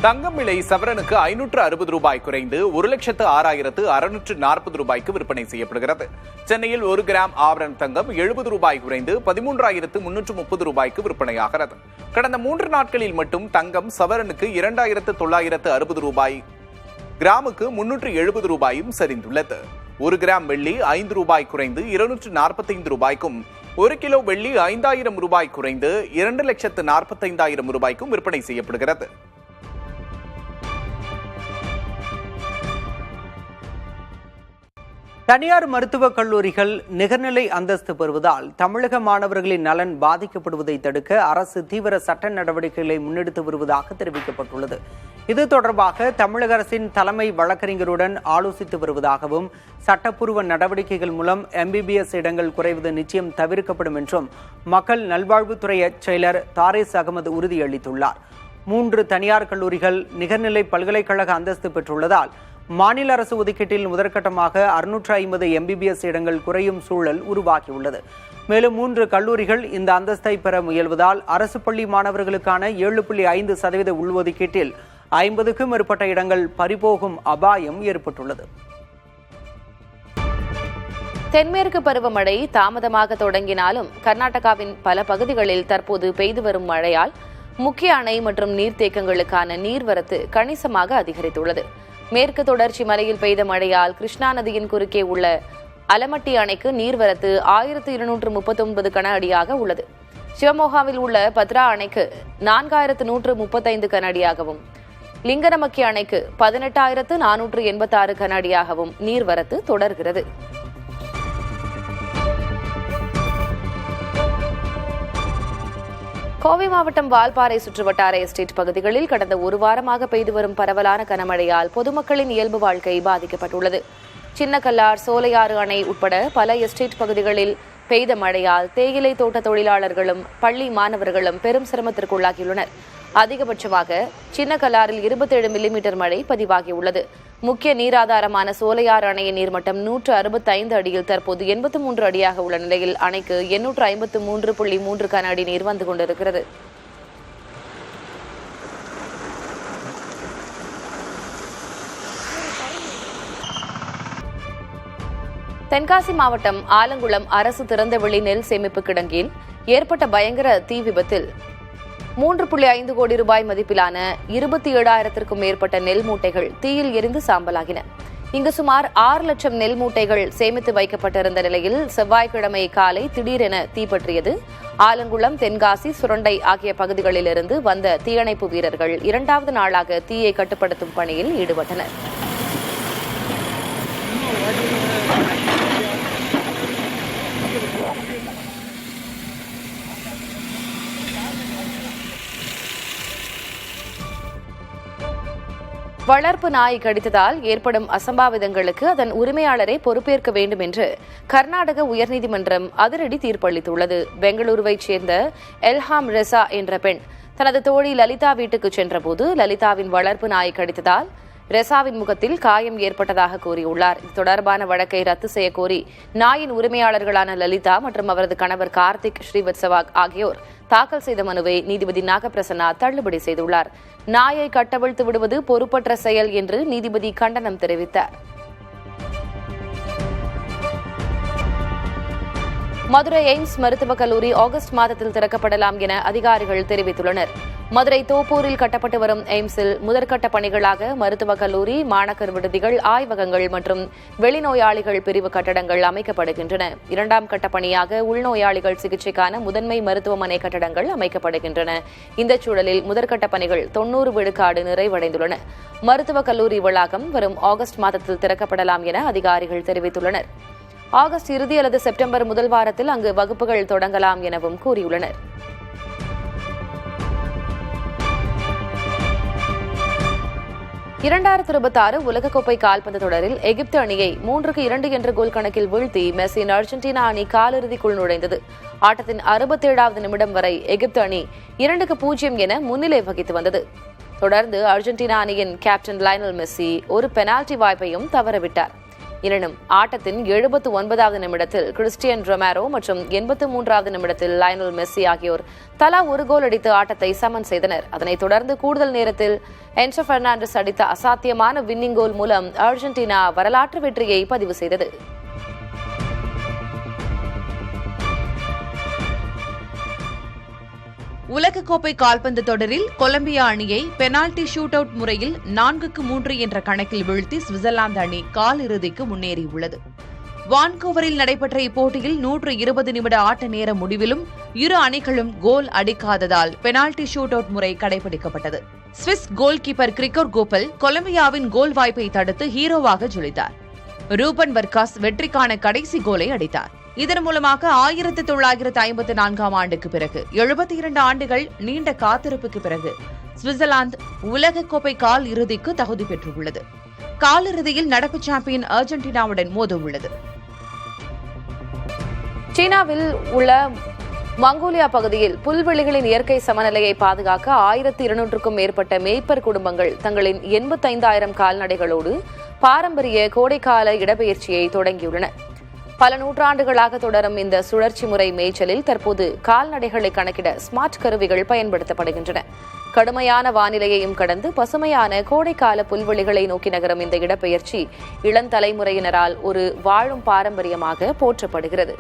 தங்கம் விலை சவரனுக்கு 560 ரூபாய் குறைந்து 1,06,640 ரூபாய்க்கு விற்பனை செய்யப்படுகிறது. சென்னையில் 1 கிராம் ஆபரண தங்கம் 70 ரூபாய் குறைந்து 13,330 ரூபாய்க்கு விற்பனையாகிறது. கடந்த 3 நாட்களில் மட்டும் தங்கம் சவரனுக்கு 2,960 ரூபாய், கிராமுக்கு 370 ரூபாயும் சரிந்துள்ளது. 1 கிராம் வெள்ளி 5 ரூபாய் குறைந்து 245 ரூபாய்க்கும், 1 கிலோ வெள்ளி 5,000 ரூபாய் குறைந்து 2,45,000 ரூபாய்க்கும் விற்பனை செய்யப்படுகிறது. தனியார் மருத்துவக் கல்லூரிகள் நிகர்நிலை அந்தஸ்து பெறுவதால் தமிழக மாணவர்களின் நலன் பாதிக்கப்படுவதை தடுக்க அரசு தீவிர சட்ட நடவடிக்கைகளை முன்னெடுத்து வருவதாக தெரிவிக்கப்பட்டுள்ளது. இது தொடர்பாக தமிழக அரசின் தலைமை வழக்கறிஞருடன் ஆலோசித்து வருவதாகவும், சட்டப்பூர்வ நடவடிக்கைகள் மூலம் MBBS இடங்கள் குறைவது நிச்சயம் தவிர்க்கப்படும் என்றும் மக்கள் நல்வாழ்வுத்துறை செயலர் தாரிஸ் அகமது உறுதியளித்துள்ளார். 3 தனியார் கல்லூரிகள் நிகர்நிலை பல்கலைக்கழக அந்தஸ்து பெற்றுள்ளதால் மாநில அரசு ஒதுக்கீட்டில் முதற்கட்டமாக 650 MBBS இடங்கள் குறையும் சூழல் உருவாகியுள்ளது. மேலும் 3 கல்லூரிகள் இந்த அந்தஸ்தை பெற முயல்வதால் அரசு பள்ளி மாணவர்களுக்கான 7.5% உள்ஒதுக்கீட்டில் 50க்கும் மேற்பட்ட இடங்கள் பறிபோகும் அபாயம் ஏற்பட்டுள்ளது. தென்மேற்கு பருவமழை தாமதமாக தொடங்கினாலும் கர்நாடகாவின் பல பகுதிகளில் தற்போது பெய்து வரும் மழையால் முக்கிய அணை மற்றும் நீர்த்தேக்கங்களுக்கான நீர்வரத்து கணிசமாக அதிகரித்துள்ளது. மேற்கு தொடர்ச்சி மலையில் பெய்த மழையால் கிருஷ்ணா நதியின் குறுக்கே உள்ள அலமட்டி அணைக்கு நீர்வரத்து 1,239 கன அடியாக உள்ளது. சிவமோகாவில் உள்ள பத்ரா அணைக்கு 4,135 கன அடியாகவும், லிங்கனமக்கி அணைக்கு 18,486 கன அடியாகவும் நீர்வரத்து தொடர்கிறது. கோவை மாவட்டம் வால்பாறை சுற்றுவட்டார எஸ்டேட் பகுதிகளில் கடந்த 1 வாரமாக பெய்து வரும் பரவலான கனமழையால் பொதுமக்களின் இயல்பு வாழ்க்கை பாதிக்கப்பட்டுள்ளது. சின்னக்கல்லார், சோலையாறு அணை உட்பட பல எஸ்டேட் பகுதிகளில் பெய்த மழையால் தேயிலை தோட்ட தொழிலாளர்களும் பள்ளி மாணவர்களும் பெரும் சிரமத்திற்குள்ளாகியுள்ளனர். அதிகபட்சமாக சின்னக்கல்லாரில் 27 மில்லிமீட்டர் மழை பதிவாகியுள்ளது. முக்கிய நீராதாரமான சோலையாறு அணையின் நீர்மட்டம் 165 அடியில் தற்போது 83 அடியாக உள்ள நிலையில் அணைக்கு 853.3 கன அடி நீர் வந்து கொண்டிருக்கிறது. தென்காசி மாவட்டம் ஆலங்குளம் அரசு திறந்தவெளி நெல் சேமிப்பு கிடங்கில் ஏற்பட்ட பயங்கர தீ விபத்தில் 3.5 கோடி ரூபாய் மதிப்பிலான 27,000க்கும் மேற்பட்ட நெல் மூட்டைகள் தீயில் எரிந்து சாம்பலாகின. இங்கு சுமார் 6 லட்சம் நெல் மூட்டைகள் சேமித்து வைக்கப்பட்டிருந்த நிலையில் செவ்வாய்க்கிழமை காலை திடீரென தீப்பற்றியது. ஆலங்குளம், தென்காசி, சுரண்டை ஆகிய பகுதிகளிலிருந்து வந்த தீயணைப்பு வீரர்கள் 2வது நாளாக தீயை கட்டுப்படுத்தும் பணியில் ஈடுபட்டனர். வளர்ப்பு நாய் கடித்ததால் ஏற்படும் அசம்பாவிதங்களுக்கு அதன் உரிமையாளரை பொறுப்பேற்க வேண்டும் என்று கர்நாடக உயர்நீதிமன்றம் அதிரடி தீர்ப்பளித்துள்ளது. பெங்களூருவைச் சேர்ந்த எல்ஹாம் ரெசா என்ற பெண் தனது தோழி லலிதா வீட்டுக்கு சென்றபோது லலிதாவின் வளர்ப்பு நாய் கடித்ததால் ரெசாவின் முகத்தில் காயம் ஏற்பட்டதாக கூறியுள்ளார். இது தொடர்பான வழக்கை ரத்து செய்ய கோரி நாயின் உரிமையாளர்களான லலிதா மற்றும் அவரது கணவர் கார்த்திக் ஸ்ரீவத்சவா ஆகியோர் தாக்கல் செய்த மனுவை நீதிபதி நாகப்பிரசன்னா தள்ளுபடி செய்துள்ளார். நாயை கட்டவிழ்த்து விடுவது பொறுப்பற்ற செயல் என்று நீதிபதி கண்டனம் தெரிவித்தார். மதுரை எய்ம்ஸ் மருத்துவக் கல்லூரி ஆகஸ்ட் மாதத்தில் திறக்கப்படலாம் என அதிகாரிகள் தெரிவித்துள்ளனர். மதுரை தோப்பூரில் கட்டப்பட்டு வரும் எய்ம்ஸில் முதற்கட்ட பணிகளாக மருத்துவக் கல்லூரி, மாணக்கர் விடுதிகள், ஆய்வகங்கள் மற்றும் வெளிநோயாளிகள் பிரிவு கட்டடங்கள் அமைக்கப்படுகின்றன. 2ஆம் கட்ட பணியாக உள்நோயாளிகள் சிகிச்சைக்கான முதன்மை மருத்துவமனை கட்டடங்கள் அமைக்கப்படுகின்றன. இந்த சூழலில் முதற்கட்ட பணிகள் 90 விழுக்காடு நிறைவடைந்துள்ளன. மருத்துவக் கல்லூரி வளாகம் வரும் ஆகஸ்ட் மாதத்தில் திறக்கப்படலாம் என அதிகாரிகள் தெரிவித்துள்ளனர். ஆகஸ்ட் இறுதி அல்லது செப்டம்பர் முதல் வாரத்தில் அங்கு வகுப்புகள் தொடங்கலாம் எனவும் கூறியுள்ளனர். (2026) உலகக்கோப்பை கால்பந்து தொடரில் எகிப்து அணியை 3-2 என்ற கோல் கணக்கில் வீழ்த்தி மெஸ்ஸின் அர்ஜென்டினா அணி காலிறுதிக்குள் நுழைந்தது. ஆட்டத்தின் 67வது நிமிடம் வரை எகிப்து அணி 2-0 என முன்னிலை வகித்து வந்தது. தொடர்ந்து அர்ஜென்டினா அணியின் கேப்டன் லயனல் மெஸ்ஸி ஒரு பெனால்டி வாய்ப்பையும் தவறவிட்டார். எனினும் ஆட்டத்தின் 79வது நிமிடத்தில் கிறிஸ்டியன் ரொமேரோ மற்றும் 83வது நிமிடத்தில் லயனல் மெஸ்ஸி ஆகியோர் தலா ஒரு கோல் அடித்து ஆட்டத்தை சமன் செய்தனர். அதனைத் தொடர்ந்து கூடுதல் நேரத்தில் என்சோ பெர்னாண்டஸ் அடித்த அசாத்தியமான வின்னிங் கோல் மூலம் அர்ஜென்டினா வரலாற்று வெற்றியை பதிவு செய்தது. உலகக்கோப்பை கால்பந்து தொடரில் கொலம்பியா அணியை பெனால்டி ஷூட் அவுட் முறையில் 4-3 என்ற கணக்கில் வீழ்த்தி சுவிட்சர்லாந்து அணி காலிறுதிக்கு முன்னேறியுள்ளது. வான்கூவரில் நடைபெற்ற இப்போட்டியில் 120 நிமிட ஆட்ட நேர முடிவிலும் இரு அணிகளும் கோல் அடிக்காததால் பெனால்டி ஷூட் அவுட் முறை கடைபிடிக்கப்பட்டது. சுவிஸ் கோல் கீப்பர் கிரிகோர் கோப்பல் கொலம்பியாவின் கோல் வாய்ப்பை தடுத்து ஹீரோவாக ஜொலித்தார். ரூபன் வர்காஸ் வெற்றிக்கான கடைசி கோலை அடித்தார். இதன் மூலமாக 1954ஆம் ஆண்டுக்கு பிறகு 72 ஆண்டுகள் நீண்ட காத்திருப்புக்கு பிறகு சுவிட்சர்லாந்து உலகக்கோப்பை கால் இறுதிக்கு தகுதி பெற்றுள்ளது. காலிறுதியில் நடப்பு சாம்பியன் அர்ஜென்டினாவுடன் மோதவுள்ளது. சீனாவில் உள்ள மங்கோலியா பகுதியில் புல்வெளிகளின் இயற்கை சமநிலையை பாதுகாக்க 1200க்கும் மேற்பட்ட மேய்ப்பர் குடும்பங்கள் தங்களின் 85,000 கால்நடைகளோடு பாரம்பரிய கோடைக்கால இடப்பெயர்ச்சியை தொடங்கியுள்ளன. பல நூற்றாண்டுகளாக தொடரும் இந்த சுழற்சி முறை மேய்ச்சலில் தற்போது கால்நடைகளை கணக்கிட ஸ்மார்ட் கருவிகள் பயன்படுத்தப்படுகின்றன. கடுமையான வானிலையையும் கடந்து பசுமையான கோடைக்கால புல்வெளிகளை நோக்கி நகரும் இந்த இடப்பெயர்ச்சி இளந்தலைமுறையினரால் ஒரு வாழும் பாரம்பரியமாக போற்றப்படுகிறது.